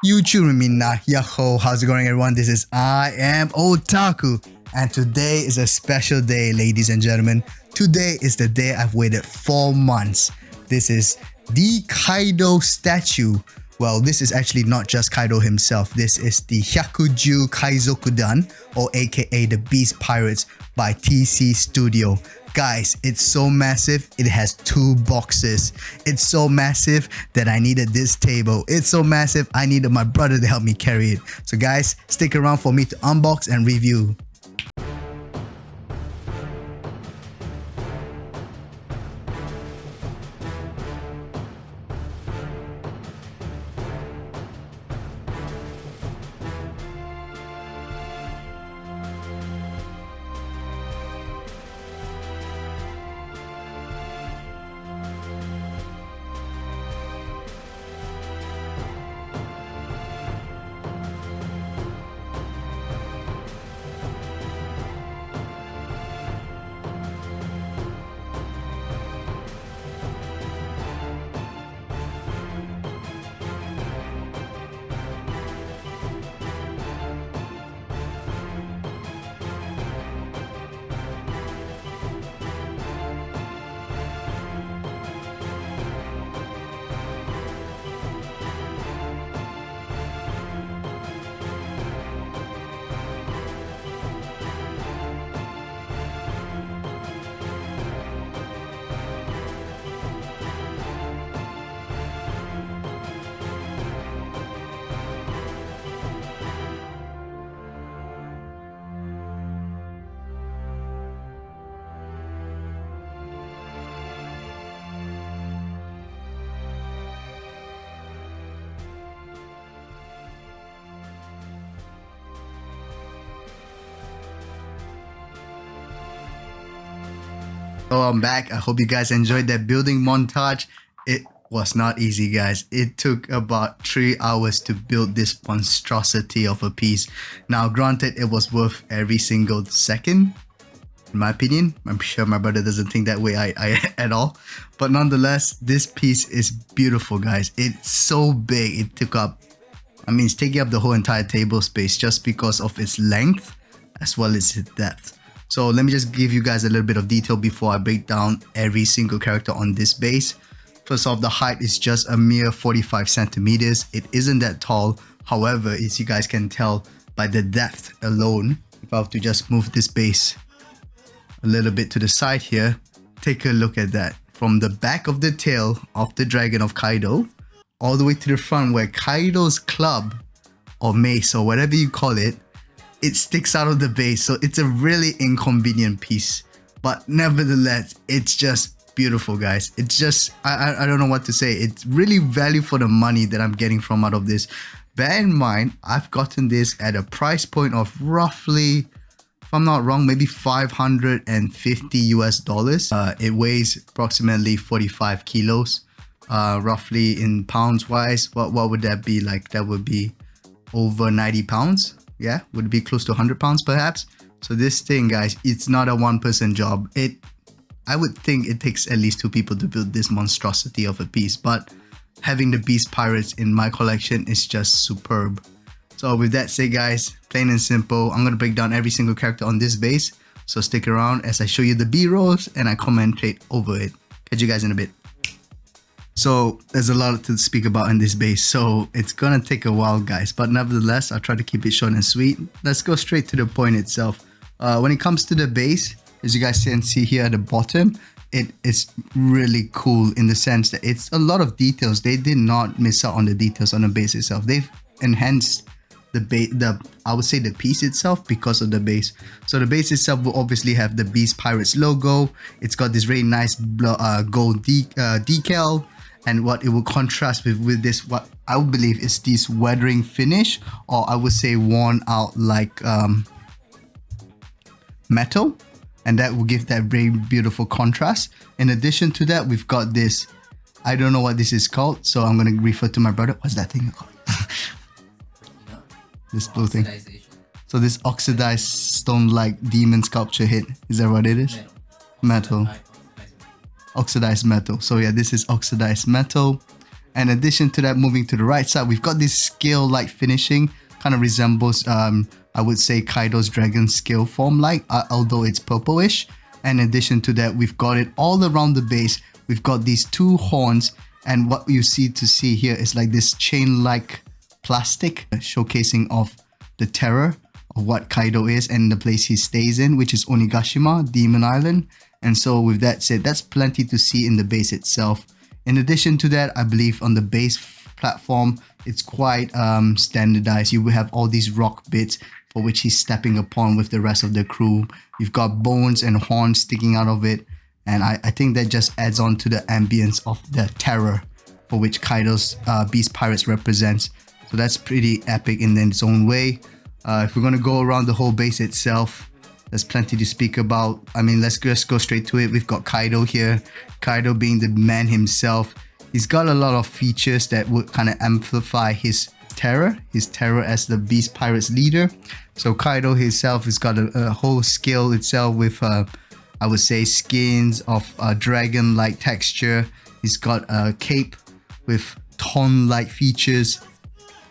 YouTube Minna, Yaho, how's it going everyone? This is I am Otaku, and today is a special day, ladies and gentlemen. Today is the day I've waited 4 months. This is the Kaido statue. Well, this is actually not just Kaido himself. This is the Hyakuju Kaizokudan, or aka the Beast Pirates by TC Studio. Guys, it's so massive, it has 2 boxes. It's so massive that I needed this table. It's so massive, I needed my brother to help me carry it. So guys, stick around for me to unbox and review. So I'm back. I hope you guys enjoyed that building montage. It was not easy, guys. It took about 3 hours to build this monstrosity of a piece. Now, granted, it was worth every single second, in my opinion. I'm sure my brother doesn't think that way at all. But nonetheless, this piece is beautiful, guys. It's so big. It took up, it's taking up the whole entire table space just because of its length as well as its depth. So let me just give you guys a little bit of detail before I break down every single character on this base. First off, the height is just a mere 45 centimeters. It isn't that tall. However, as you guys can tell by the depth alone, if I have to just move this base a little bit to the side here, take a look at that. From the back of the tail of the dragon of Kaido, all the way to the front where Kaido's club or mace or whatever you call it, it sticks out of the base. So it's a really inconvenient piece, but nevertheless, it's just beautiful, guys. It's just, I don't know what to say. It's really value for the money that I'm getting from out of this. Bear in mind, I've gotten this at a price point of roughly, if I'm not wrong, maybe 550 US dollars. It weighs approximately 45 kilos, roughly in pounds wise. What would that be like? That would be over 90 pounds. Yeah, would be close to 100 pounds perhaps. So this thing, guys, it's not a one-person job. I would think it takes at least 2 people to build this monstrosity of a piece, but having the Beast Pirates in my collection is just superb. So with that said, guys, plain and simple, I'm gonna break down every single character on this base. So stick around as I show you the B-rolls and I commentate over it. Catch you guys in a bit. So there's a lot to speak about in this base, so it's gonna take a while, guys, but nevertheless, I'll try to keep it short and sweet. Let's go straight to the point itself. When it comes to the base, as you guys can see here at the bottom, it is really cool in the sense that it's a lot of details. They did not miss out on the details on the base itself. They've enhanced I would say the piece itself because of the base. So the base itself will obviously have the Beast Pirates logo. It's got this really nice gold decal. And what it will contrast with this, what I would believe is this weathering finish, or I would say worn out like metal, and that will give that very beautiful contrast. In addition to that, we've got this, I don't know what this is called, so I'm going to refer to my brother. What's that thing called? This blue thing. So this oxidized stone-like demon sculpture hit, is that what it is? Metal. Oxidized metal. So yeah, this is oxidized metal. In addition to that, moving to the right side, we've got this scale-like finishing, kind of resembles, I would say, Kaido's dragon scale form-like, although it's purplish. And in addition to that, we've got it all around the base. We've got these two horns, and what you see here is like this chain-like plastic showcasing of the terror of what Kaido is and the place he stays in, which is Onigashima, Demon Island. And so with that said, that's plenty to see in the base itself. In addition to that, I believe on the base platform, it's quite standardized. You will have all these rock bits for which he's stepping upon with the rest of the crew. You've got bones and horns sticking out of it. And I think that just adds on to the ambience of the terror for which Kaido's Beast Pirates represents. So that's pretty epic in its own way. If we're going to go around the whole base itself, there's plenty to speak about. I mean, let's just go straight to it. We've got Kaido here. Kaido being the man himself. He's got a lot of features that would kind of amplify his terror as the Beast Pirates leader. So Kaido himself has got a whole skill itself with, I would say, skins of dragon-like texture. He's got a cape with taunt-like features.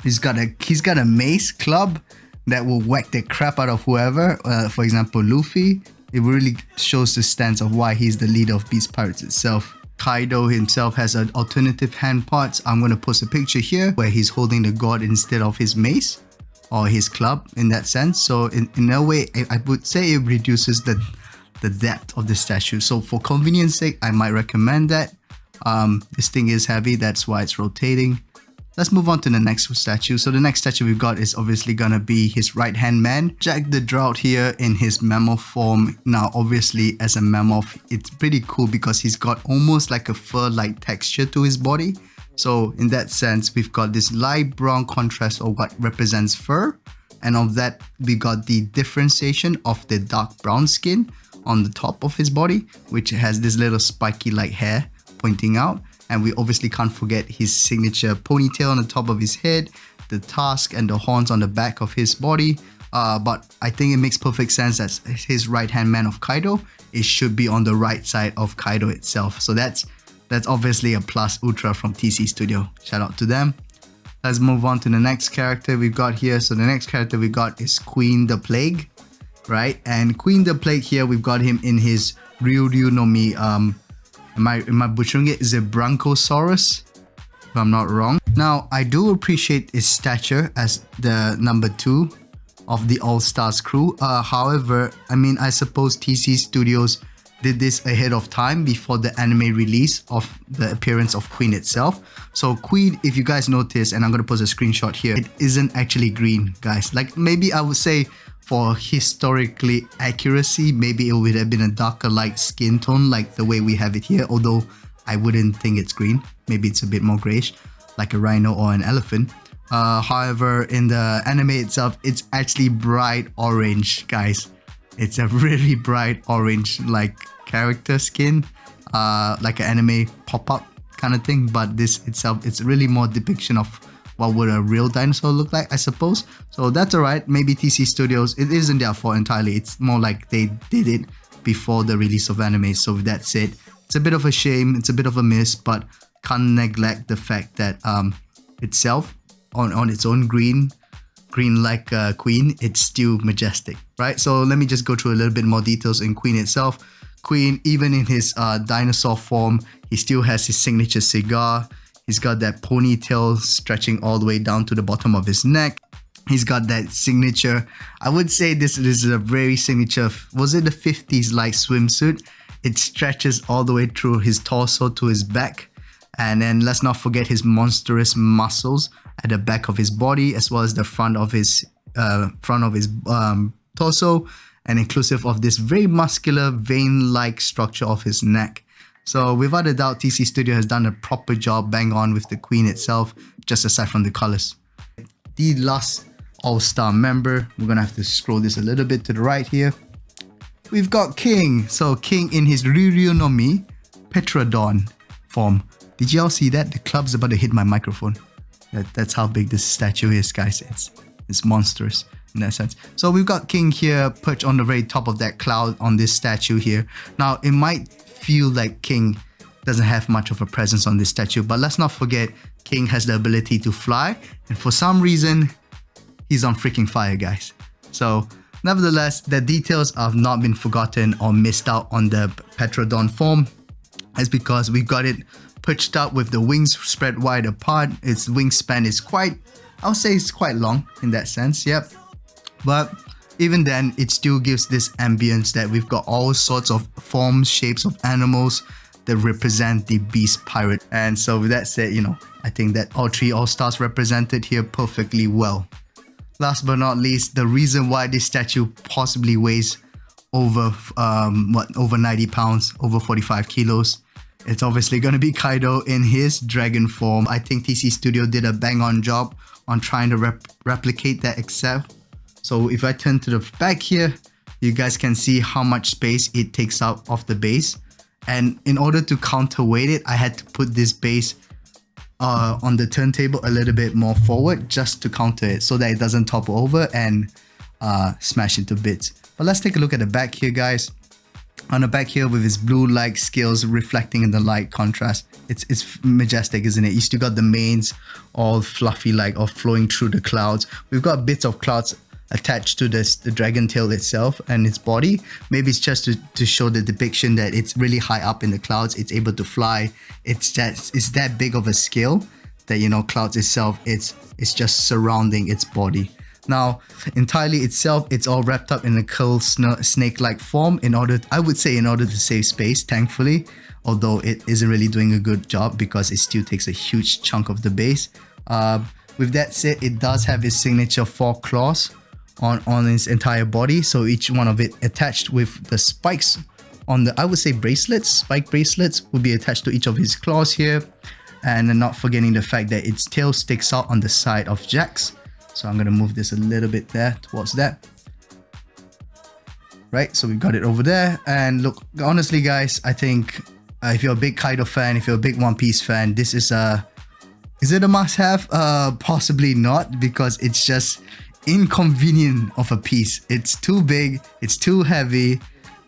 He's got a mace club that will whack the crap out of whoever, for example Luffy. It really shows the stance of why he's the leader of Beast Pirates itself. Kaido himself has an alternative hand parts. I'm going to post a picture here where he's holding the god instead of his mace or his club in that sense. So in a way, I would say it reduces the depth of the statue. So for convenience sake, I might recommend that. This thing is heavy, that's why it's rotating. Let's move on to the next statue. So the next statue we've got is obviously gonna be his right-hand man, Jack the Drought here in his mammoth form. Now, obviously, as a mammoth, it's pretty cool because he's got almost like a fur-like texture to his body. So in that sense, we've got this light brown contrast of what represents fur. And of that, we got the differentiation of the dark brown skin on the top of his body, which has this little spiky-like hair pointing out. And we obviously can't forget his signature ponytail on the top of his head, the tusk and the horns on the back of his body. But I think it makes perfect sense that his right-hand man of Kaido, it should be on the right side of Kaido itself. So that's obviously a plus ultra from TC Studio. Shout out to them. Let's move on to the next character we've got here. So the next character we got is Queen the Plague, right? And Queen the Plague here, we've got him in his Ryuryu no Mi, Am I butchering it? Is it Bronchosaurus? If I'm not wrong. Now, I do appreciate his stature as the number 2 of the All-Stars crew. However, I mean, I suppose TC Studios did this ahead of time before the anime release of the appearance of Queen itself. So Queen, if you guys notice, and I'm going to post a screenshot here, it isn't actually green, guys. Like maybe I would say for historically accuracy, maybe it would have been a darker light skin tone like the way we have it here, although I wouldn't think it's green. Maybe it's a bit more grayish, like a rhino or an elephant. However, in the anime itself, it's actually bright orange, guys. It's a really bright orange like character skin, like an anime pop-up kind of thing, but this itself, it's really more depiction of what would a real dinosaur look like, I suppose. So that's alright. Maybe TC Studios, it isn't their fault entirely. It's more like they did it before the release of anime. So with that said, it's a bit of a shame, it's a bit of a miss, but can't neglect the fact that itself, on its own green like Queen, it's still majestic, right? So let me just go through a little bit more details in Queen itself. Queen, even in his dinosaur form, he still has his signature cigar. He's got that ponytail stretching all the way down to the bottom of his neck. He's got that signature, I would say this is a very signature, was it the 50s like swimsuit? It stretches all the way through his torso to his back. And then let's not forget his monstrous muscles at the back of his body, as well as the front of his torso, and inclusive of this very muscular vein-like structure of his neck. So without a doubt, TC Studio has done a proper job bang on with the Queen itself, just aside from the colors. The last All-Star member, we're gonna have to scroll this a little bit to the right here. We've got King. So King in his Ryuryu no Mi Petrodon form. Did y'all see that? The club's about to hit my microphone. That's how big this statue is, guys. It's monstrous in that sense. So we've got King here perched on the very top of that cloud on this statue here. Now it might feel like King doesn't have much of a presence on this statue, but let's not forget King has the ability to fly, and for some reason, he's on freaking fire, guys. So, nevertheless, the details have not been forgotten or missed out on the Petrodon form. It's because we've got it perched up with the wings spread wide apart. Its wingspan is quite, I'll say it's quite long in that sense, yep. But even then, it still gives this ambience that we've got all sorts of forms, shapes of animals that represent the beast pirate. And so with that said, you know, I think that all three all-stars represented here perfectly well. Last but not least, the reason why this statue possibly weighs over over 90 pounds, over 45 kilos. It's obviously going to be Kaido in his dragon form. I think TC Studio did a bang-on job on trying to replicate that excel. So if I turn to the back here, you guys can see how much space it takes up of the base. And in order to counterweight it, I had to put this base on the turntable a little bit more forward just to counter it so that it doesn't topple over and smash into bits. But let's take a look at the back here, guys. On the back here with its blue-like scales reflecting in the light contrast, it's majestic, isn't it? You still got the manes all fluffy like or flowing through the clouds. We've got bits of clouds attached to the dragon tail itself and its body. Maybe it's just to show the depiction that it's really high up in the clouds, it's able to fly. It's that big of a scale that, you know, clouds itself, it's just surrounding its body. Now, entirely itself, it's all wrapped up in a curled snake-like form I would say in order to save space, thankfully, although it isn't really doing a good job because it still takes a huge chunk of the base. With that said, it does have its signature 4 claws on its entire body, so each one of it attached with the spikes on the, I would say bracelets, spike bracelets will be attached to each of his claws here. And then not forgetting the fact that its tail sticks out on the side of Jack's. So I'm going to move this a little bit there towards that. Right, so we've got it over there. And look, honestly guys, I think if you're a big Kaido fan, if you're a big One Piece fan, this is it a must-have? Possibly not, because it's just inconvenient of a piece. It's too big, it's too heavy,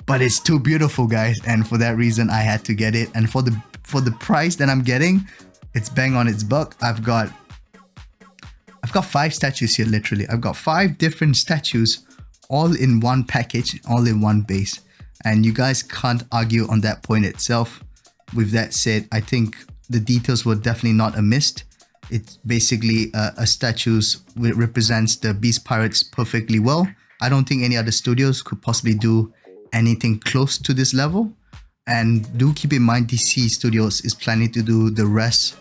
but it's too beautiful, guys. And for that reason, I had to get it. And for the price that I'm getting, it's bang on its buck. I've got 5 statues here, literally. I've got 5 different statues all in one package, all in one base. And you guys can't argue on that point itself. With that said, I think the details were definitely not amiss. It's basically a statues which represents the Beast Pirates perfectly well. I don't think any other studios could possibly do anything close to this level. And do keep in mind, DC Studios is planning to do the rest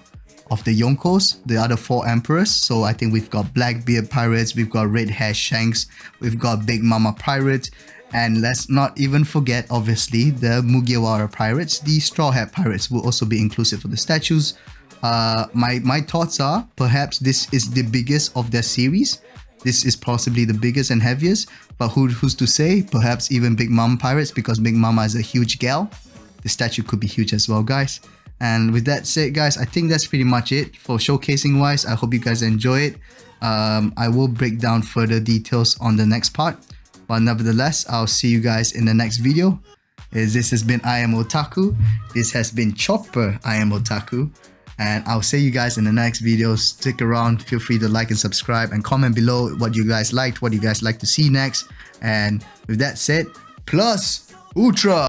of the Yonkos, the other 4 emperors. So I think we've got Blackbeard Pirates, we've got Red Hair Shanks, we've got Big Mama Pirates, and let's not even forget, obviously, the Mugiwara Pirates. The Straw Hat Pirates will also be inclusive for the statues. My thoughts are, perhaps this is the biggest of their series. This is possibly the biggest and heaviest, but who's to say? Perhaps even Big Mama Pirates, because Big Mama is a huge gal. The statue could be huge as well, guys. And with that said, guys, I think that's pretty much it for showcasing wise. I hope you guys enjoy it. I will break down further details on the next part, but nevertheless, I'll see you guys in the next video. This has been I Am Otaku. This has been Chopper I Am Otaku. And I'll see you guys in the next video. Stick around, feel free to like and subscribe and comment below what you guys liked, what you guys like to see next. And with that said, plus Ultra!